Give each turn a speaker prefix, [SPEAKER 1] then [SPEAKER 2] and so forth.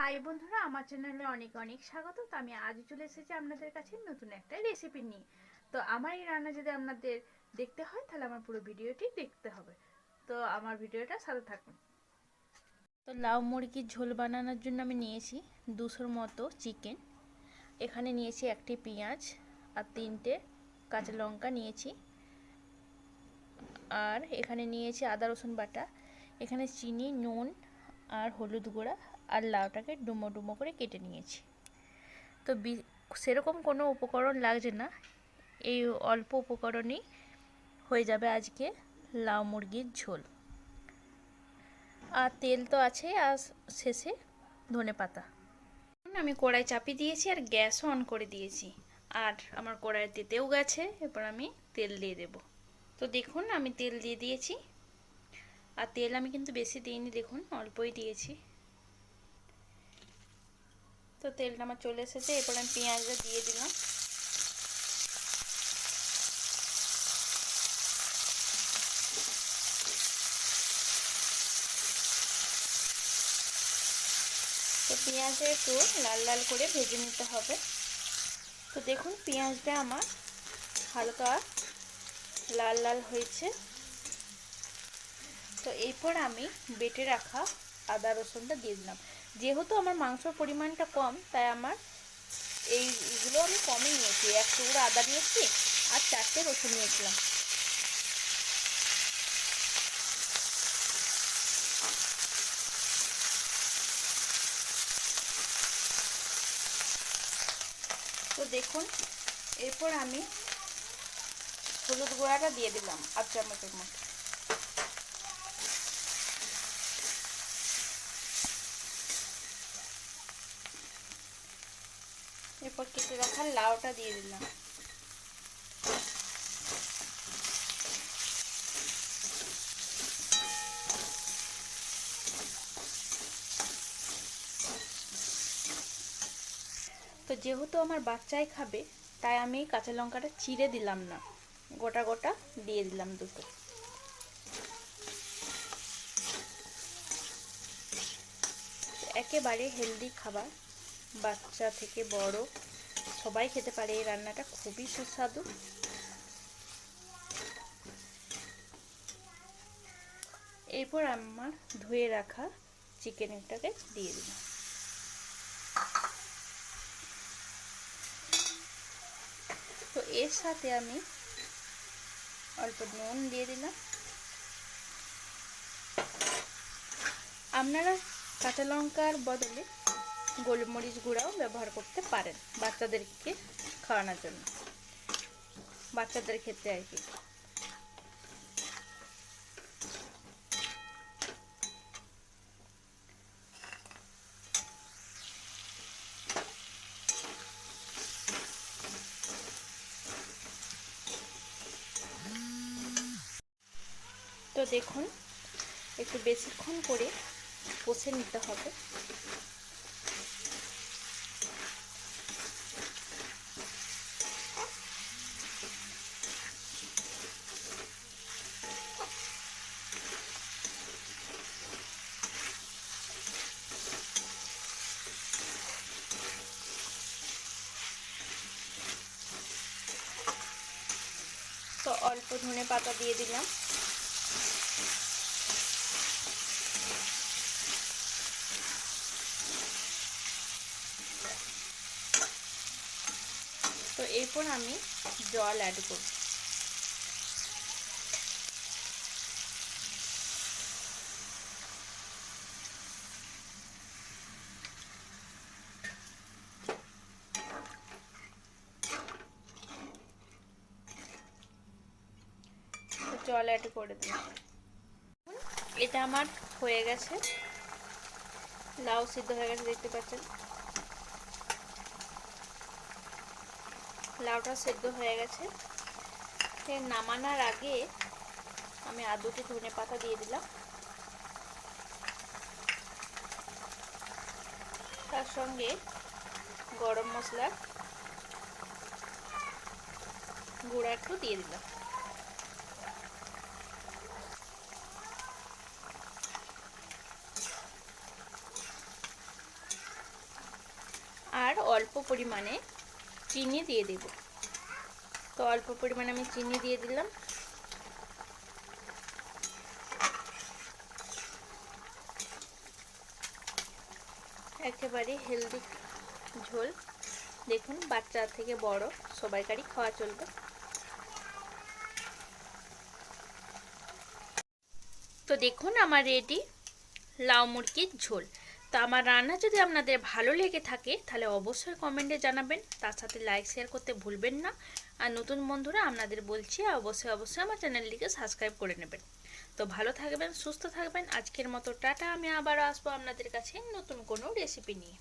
[SPEAKER 1] High বন্ধুরা, আমার চ্যানেলে অনেক অনেক স্বাগত। তো আমি আজ চলে এসেছি আপনাদের কাছে নতুন একটা রেসিপি নিয়ে। তো আমার এই রান্না যদি আপনাদের দেখতে হয় তাহলে আমার পুরো ভিডিওটি দেখতে হবে। তো আমার ভিডিওটা সাথে থাকুন। তো লাউ মুরগির ঝোল বানানোর জন্য আমি নিয়েছি 200 মতো চিকেন, এখানে নিয়েছি একটি পেঁয়াজ আর 3টে কাঁচা লঙ্কা নিয়েছি, আর এখানে নিয়েছি আদা রসুন বাটা, এখানে চিনি, নুন আর হলুদ গুঁড়া, আর লাউটাকে ডুমো ডুমো করে কেটে নিয়েছি। তো সেরকম কোনো উপকরণ লাগছে না, এই অল্প উপকরণেই হয়ে যাবে আজকে লাউ মুরগির ঝোল। আর তেল তো আছে, আর শেষে ধনেপাতা। আমি কড়াই চাপিয়ে দিয়েছি আর গ্যাসও অন করে দিয়েছি, আর আমার কড়াই তেতেও গেছে। এরপর আমি তেল দিয়ে দেব। তো দেখুন আমি তেল দিয়ে দিয়েছি, আর তেল আমি কিন্তু বেশি দিইনি, দেখুন অল্পই দিয়েছি। তো তেলটা আমার চলে এসেছে, এরপর আমি পেঁয়াজটা দিয়ে দিলাম। তো পেঁয়াজটা একটু লাল লাল করে ভেজে নিতে হবে। তো দেখুন পেঁয়াজটা আমার হালকা লাল লাল হয়েছে। তো এরপর আমি বেটে রাখা আদা রসুনটা দিয়ে দিলাম। যেহেতু আমার মাংসর পরিমাণটা কম, তাই আমার এইগুলো আমি কমই নিয়েছি। 1 টুকরো আদা নিয়েছি আর 4টে রসুন নিয়েছিলাম। তো দেখুন এরপর আমি হলুদ গুঁড়াটা দিয়ে দিলাম 1 চামচের মতো। এরপর কেটে রাখা লাউটা দিয়ে দিলাম। তো যেহেতু আমার বাচ্চাই খাবে, তাই আমি কাঁচা লঙ্কাটা চিড়ে দিলাম না, গোটা গোটা দিয়ে দিলাম দুটো। একেবারে হেলদি খাবার, বাচ্চা থেকে বড় সবাই খেতে পারে। এই রান্নাটা খুবই সুস্বাদু। এরপর আমার ধুয়ে রাখা চিকেনটাকে দিয়ে দিলাম। তো এর সাথে আমি অল্প নুন দিয়ে দিলাম। আপনারা কাঁচা লঙ্কার বদলে গোলমরিচ গুঁড়াও ব্যবহার করতে পারেন বাচ্চাদেরকে খাওয়ানোর জন্য, বাচ্চাদের ক্ষেত্রে আর কি। তো দেখুন একটু বেশিক্ষণ করে কষে নিতে হবে। তো অল্প ধনেপাতা দিয়ে দিলাম। তো এরপর আমি জল অ্যাড করব। জল অ্যাড করে দিলাম। এটা আমার হয়ে গেছে, লাউ সিদ্ধ হয়ে গেছে, দেখতে পাচ্ছেন লাউটা সিদ্ধ হয়ে গেছে। নামানোর আগে আমি আর 2টি ধনেপাতা দিয়ে দিলাম, তার সঙ্গে গরম মশলার গুঁড়া একটু দিয়ে দিলাম। অল্প পরিমাণে চিনি দিয়ে দেব। তো অল্প পরিমাণে আমি চিনি দিয়ে দিলাম। একেবারে হেলদি ঝোল, দেখুন বাচ্চা থেকে বড় সবাইকারই খাওয়া চলবে। তো দেখুন আমার রেডি লাউ মুরগির ঝোল। তো আমার রান্না যদি আপনাদের ভালো লেগে থাকে তাহলে অবশ্যই কমেন্টে জানাবেন, তার সাথে লাইক শেয়ার করতে ভুলবেন না। আর নতুন বন্ধুরা আপনাদের বলছি অবশ্যই অবশ্যই আমার চ্যানেলটিকে সাবস্ক্রাইব করে নেবেন। তো ভালো থাকবেন, সুস্থ থাকবেন। আজকের মতো টাটা। আমি আবারও আসবো আপনাদের কাছে নতুন কোনো রেসিপি নিয়ে।